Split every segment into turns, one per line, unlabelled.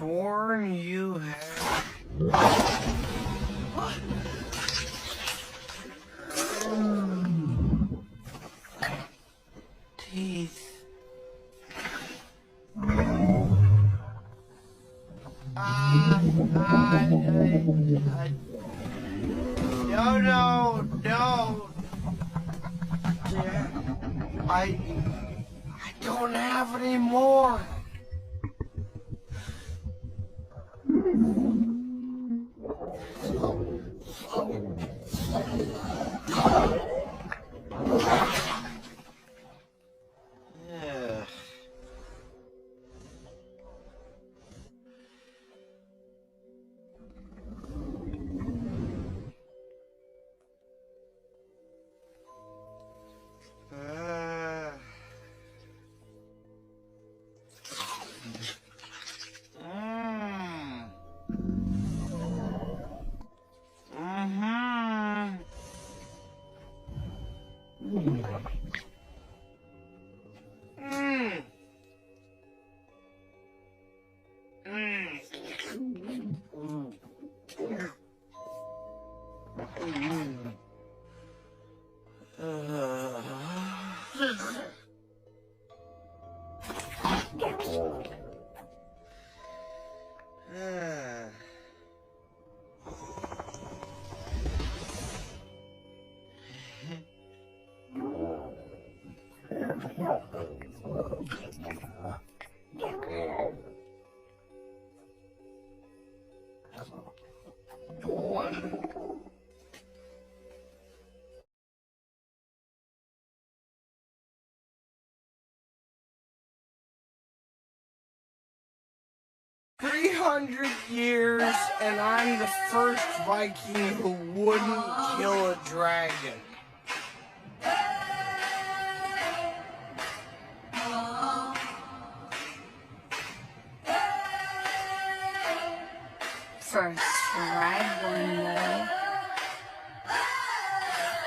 sworn you had... Teeth. No. I don't have any more. Yeah. $300 and I'm the first Viking who wouldn't kill a dragon.
First dragon, though.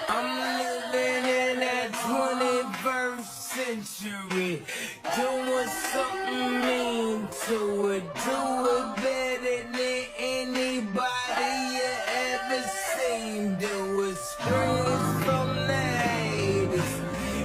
I'm living in that 21st century, doing something mean to it, do it better than anybody you ever seen. Do it screams from the haters,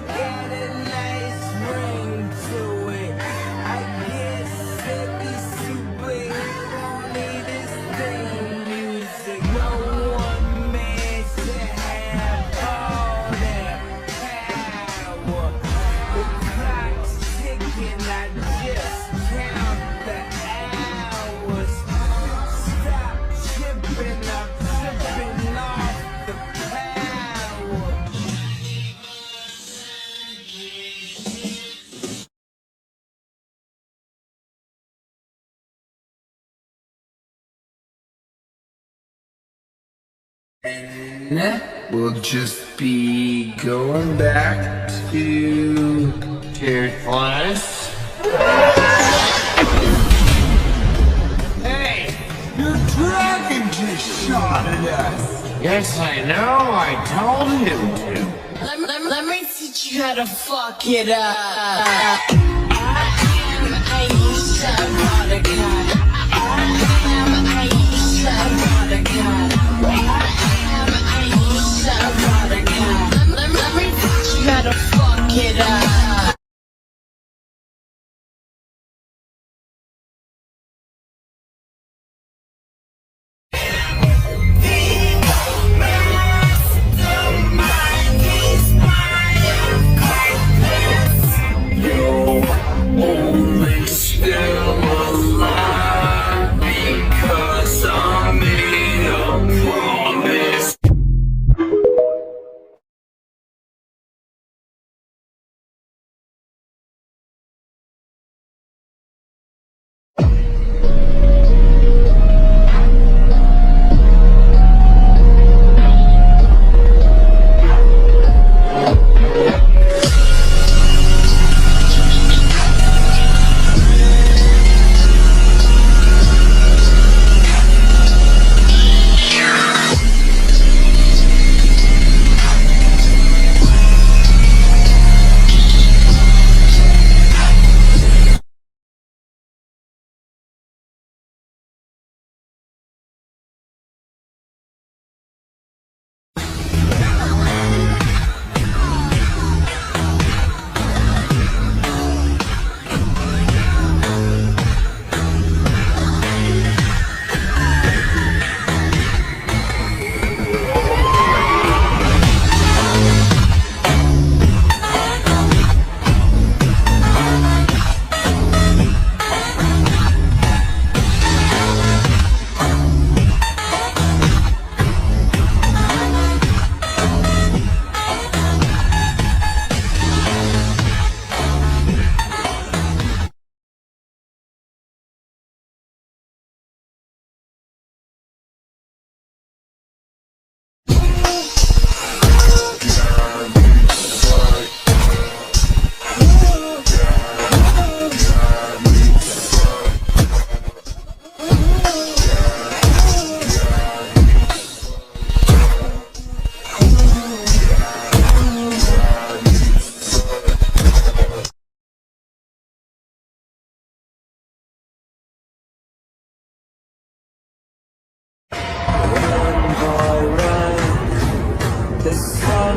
got a nice ring to it. I guess every superhero need his theme music. No one man should have all that power. The clock's ticking, I just count the hours. Stop chipping, I'm tripping off the power. And we'll just be going back to Cheerfulness. Hey, your dragon just shot at us. Yes, I know. I told him to.
Let me teach you how to fuck it up. I am Aisha Mordecai. I am Aisha Mordecai. I am Aisha Mordecai. Let me teach you how to fuck it up.
Only still alive.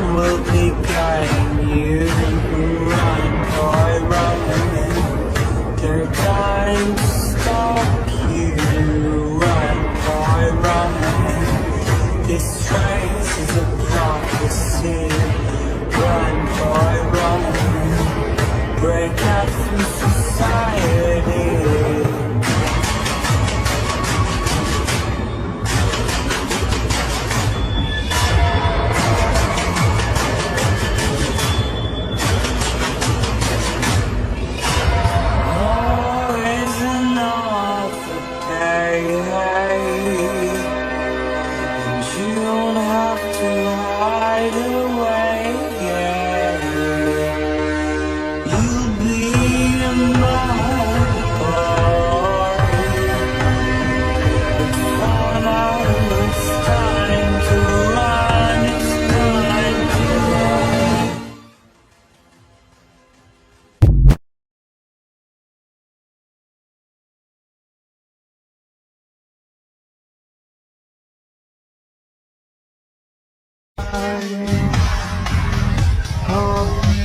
one will be guiding you. Run, boy, run. They're trying to stop you. Run, boy, run. This race is a prophecy. Run, boy, run. Break out from society.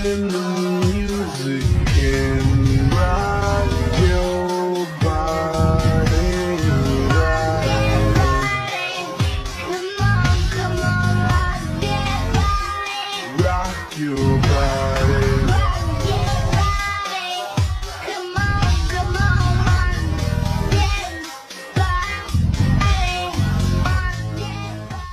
In the music and rock your body right.
Come on, rock it right.
Rock your body.
Rock it right. Come on, rock it right. Rock it right.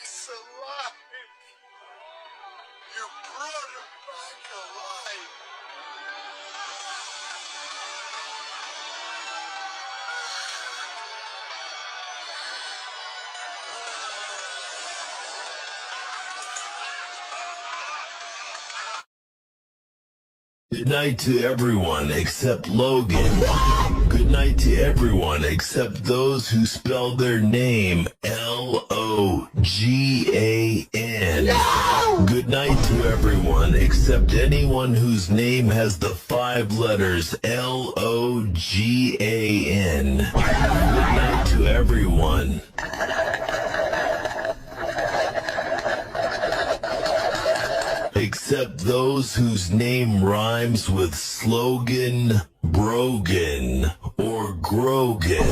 He's alive! You brought him back alive!
Good night to everyone except Logan. Good night to everyone except those who spell their name Logan. No! Good night to everyone except anyone whose name has the 5 letters Logan. Good night to everyone. Except those whose name rhymes with slogan, Brogan, or Grogan.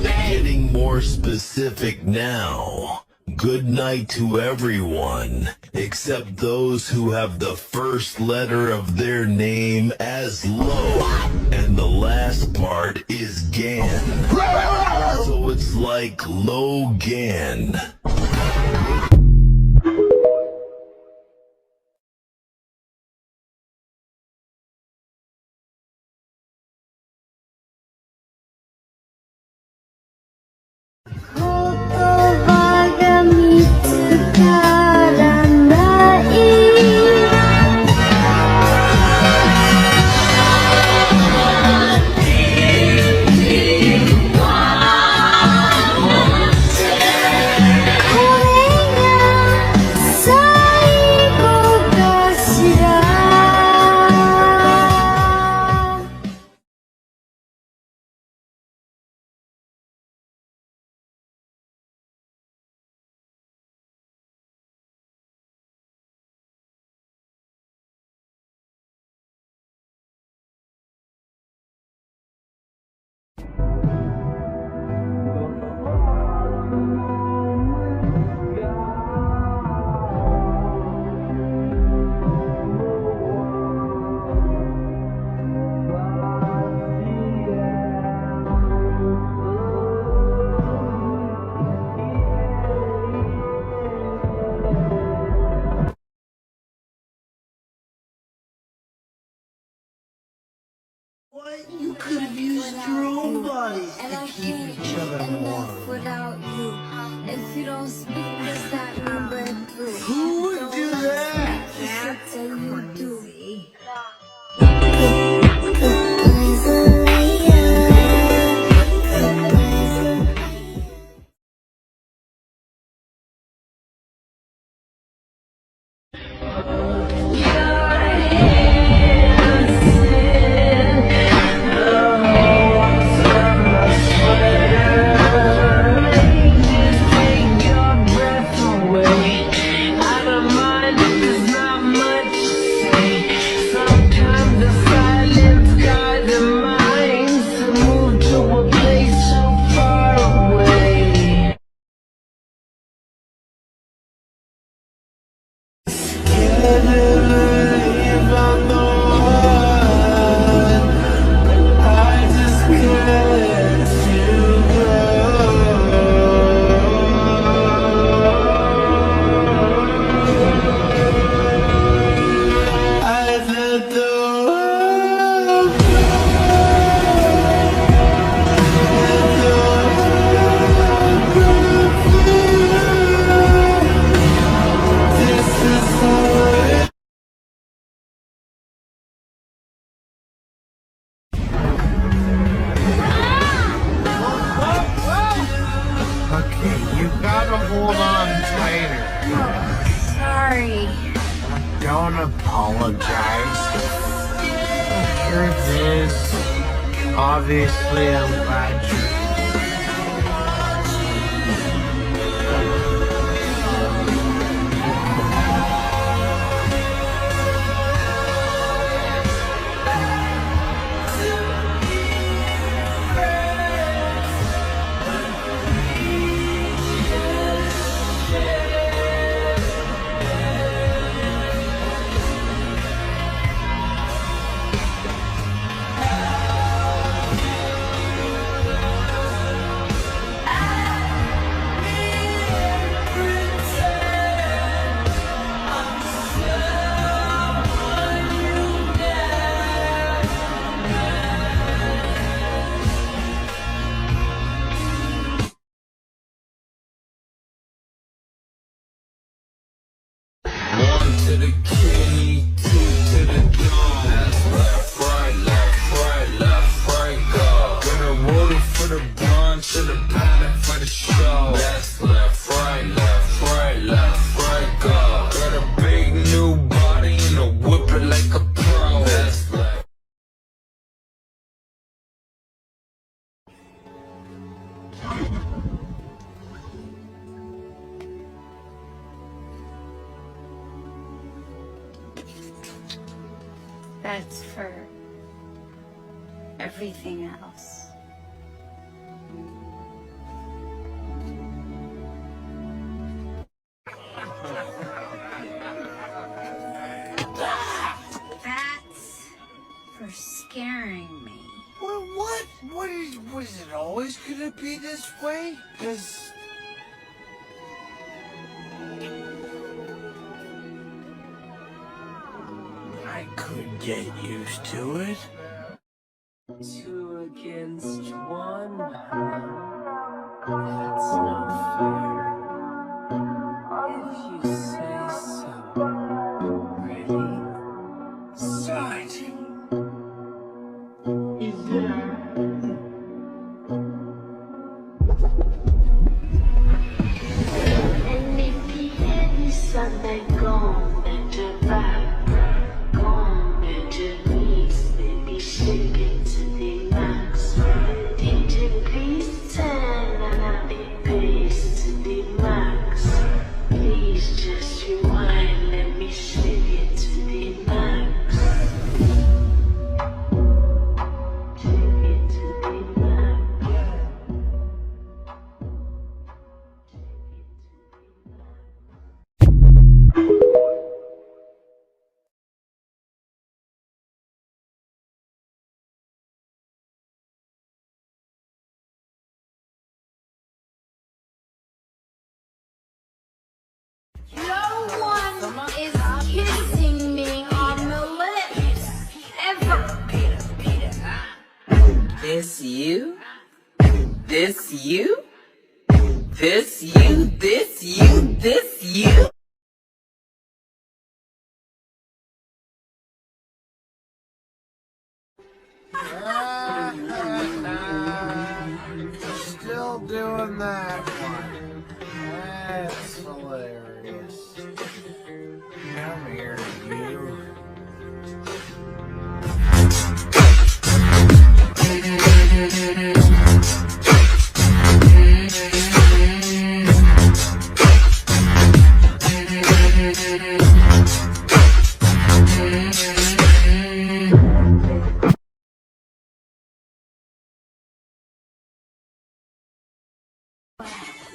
Getting more specific now. Good night to everyone, except those who have the first letter of their name as Lo, and the last part is Gan. So it's like Logan.
What? You could have used your own bodies
And
to
I
keep
can't
each other
enough
warm.
without you. If you don't speak, does that mean we're through?
Who would do that?
That's what you do.
Okay, you gotta hold on tighter.
Sorry.
Don't apologize. Truth is, obviously I'm glad you...
To the key, two to the dawn. Left, right, go. Gonna roll it for the blunt, to the paddock for the show. That's left, right, go. Got a big new body and a whip it like a pro. That's left.
That's for everything else. That's for scaring me.
Well, what? Was it always gonna be this way? 'Cause... I could get used to it.
2 against 1. That's not fair. If you say so. Ready? Start.
And if you piensa de dónde te va. Shake it to the max. DJ, please turn on the bass to the max. Please just rewind, let me shake it to the max. Shake it to the max.
No one is kissing me on the lips, ever.
This you? This you? This you? This you? This you?
Still doing that one. That's hilarious. Come here, you.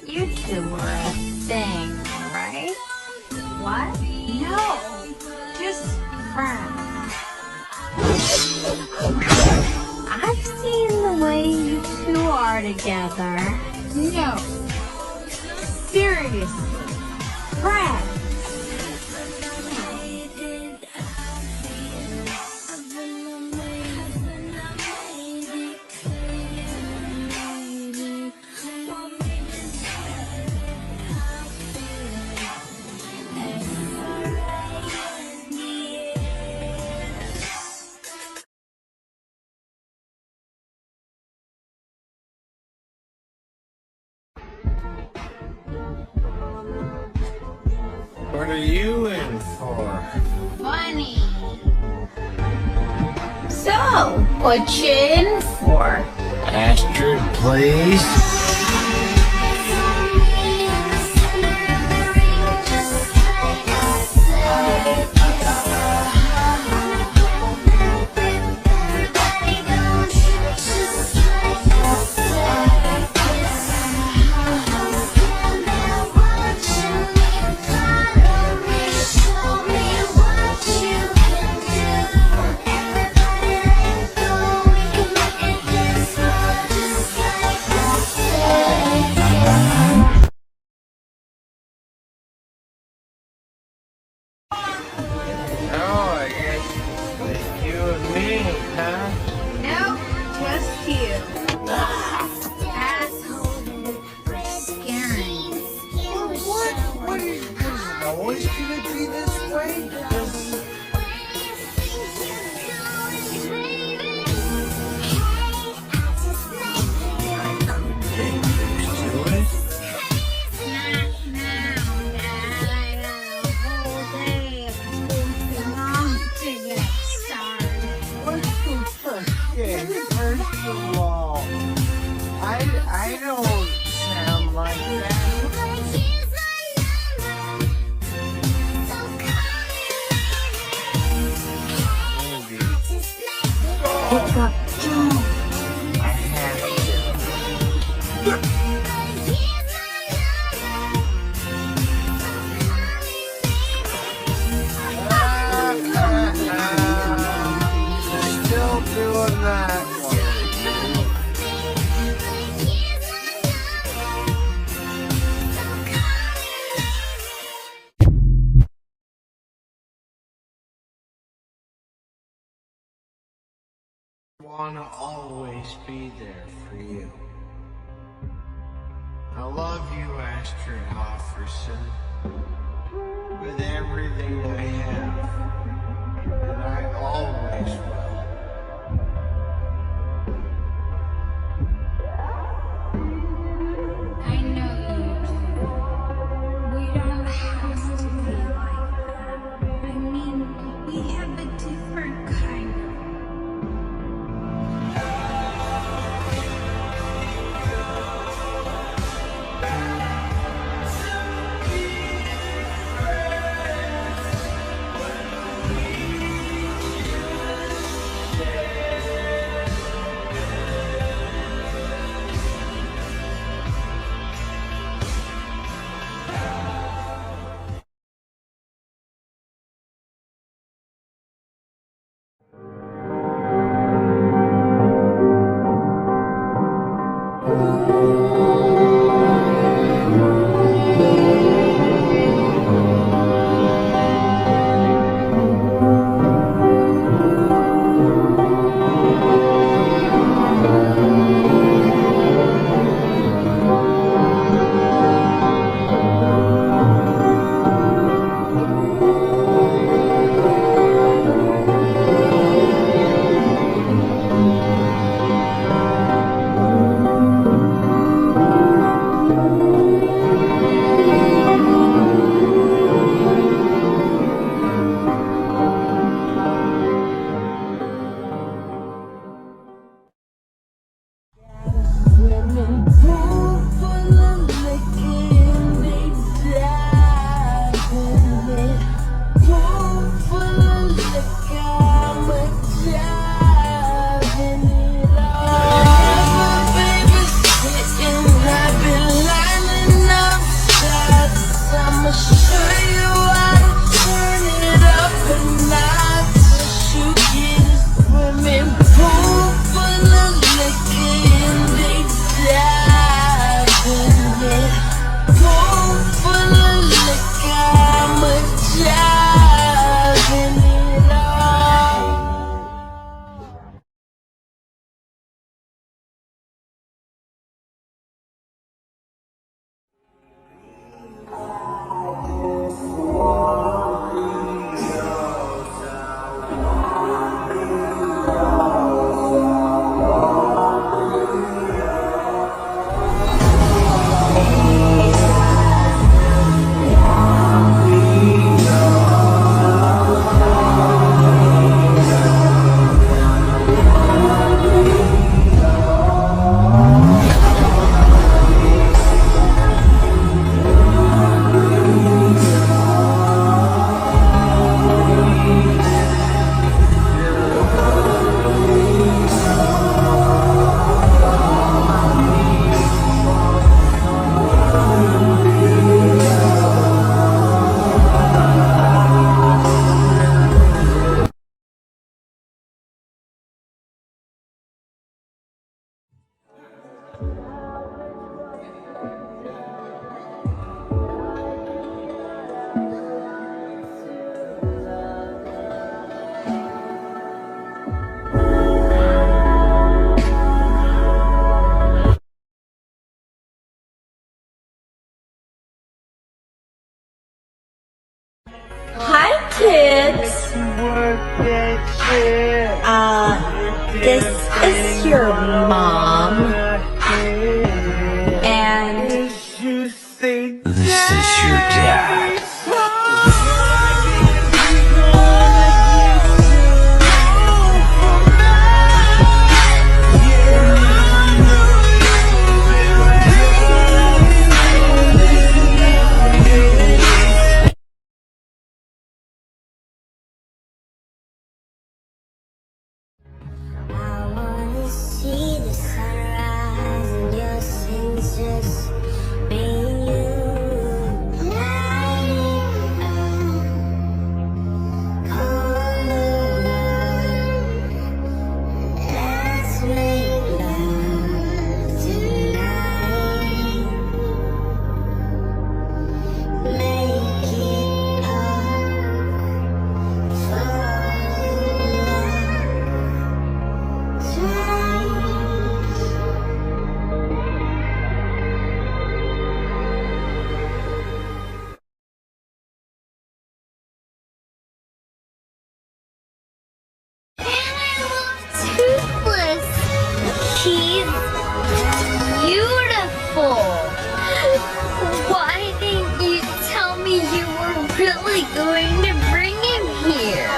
You two were a thing, right? What? No, just friends. I've seen the way you two are together. No, seriously, friends.
What are you in for?
So, what you in for?
Astrid, please. Oh, I guess it's you and me, huh?
Nope, just you. Asshole. Scaring.
What is it always gonna be this way?
Not now, Dad. I got a whole day of goofing off to get started.
What's the first of all, I don't sound like that. Maybe.
Pick up Joe.
I have to. Still doing that one.
Wanna always be there for you. I love you, Astrid Hofferson, with everything I have, and I always will.
I know you do. We don't have to be like that. I mean, we have a different kind of.
kids. This is your mom. And
This is your dad.
I wanna see the sunrise and your sins just me and you. Lighting up, on the run. Let's make love tonight. Make it up, fall in love twice.
And I love Toothless. She's beautiful. Why didn't you tell me you were really going to bring him here?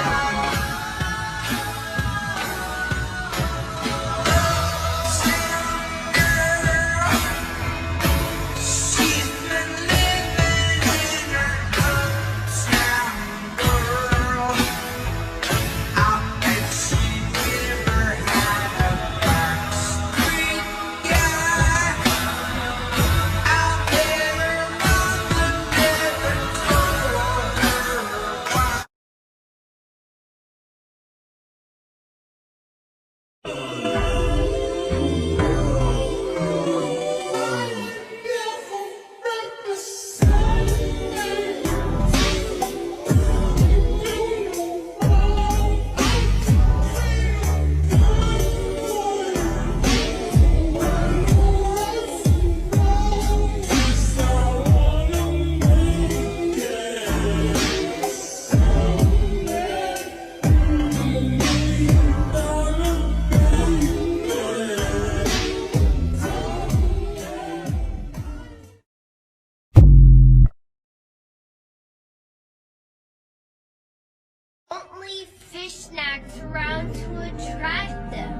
Don't leave fish snacks around to attract them.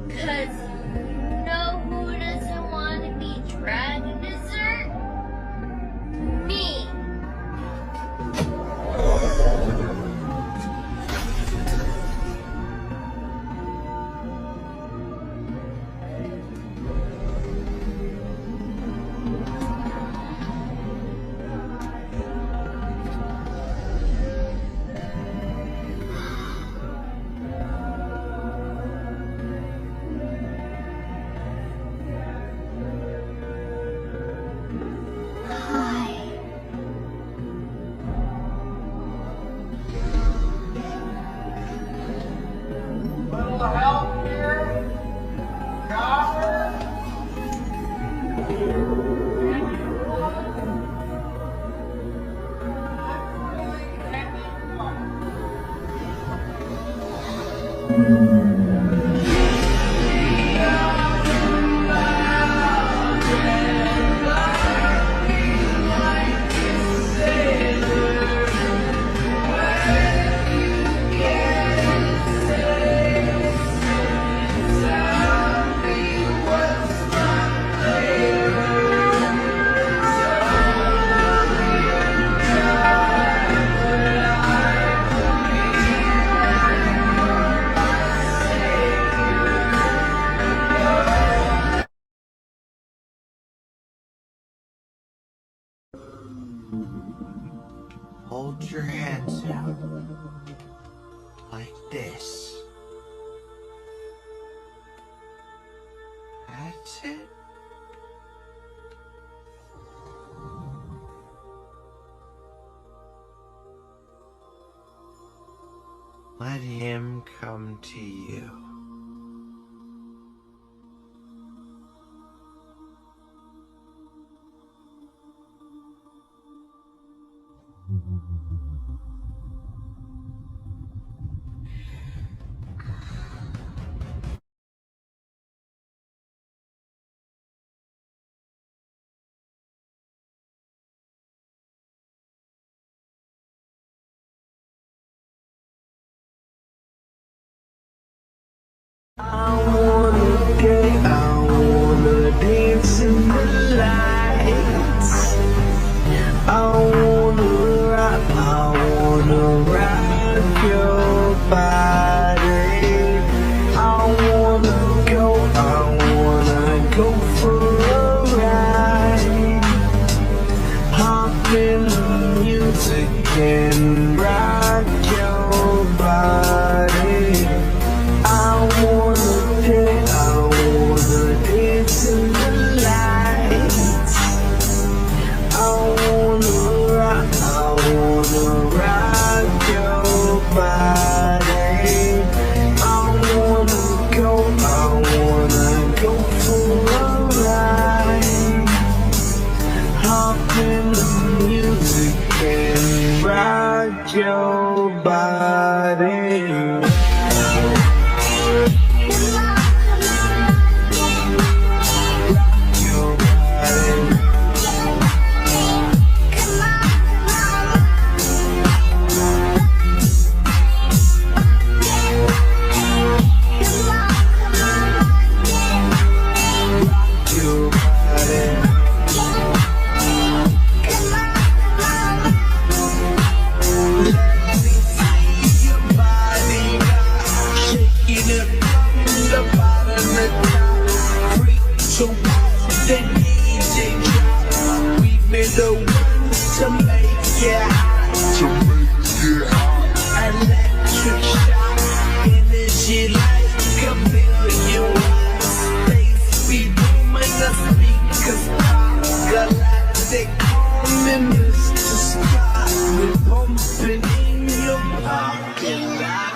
Cause you know who doesn't want to be dragon dessert? Me.
Hold your hands out. Like this. That's it. Let him come to you. I wanna dance in the lights. I wanna rock your body. I wanna go for a ride. Hop in the music and rock your body. I wanna dance in the lights. I wanna rock your body. I wanna go for a ride. Hop in the music and rock your body. The ones to make it hot, electric shock, energy like a billion watts. Space be booming, the speakers pop, galactic calling Mr. Spot. We're pumping in your parking lot.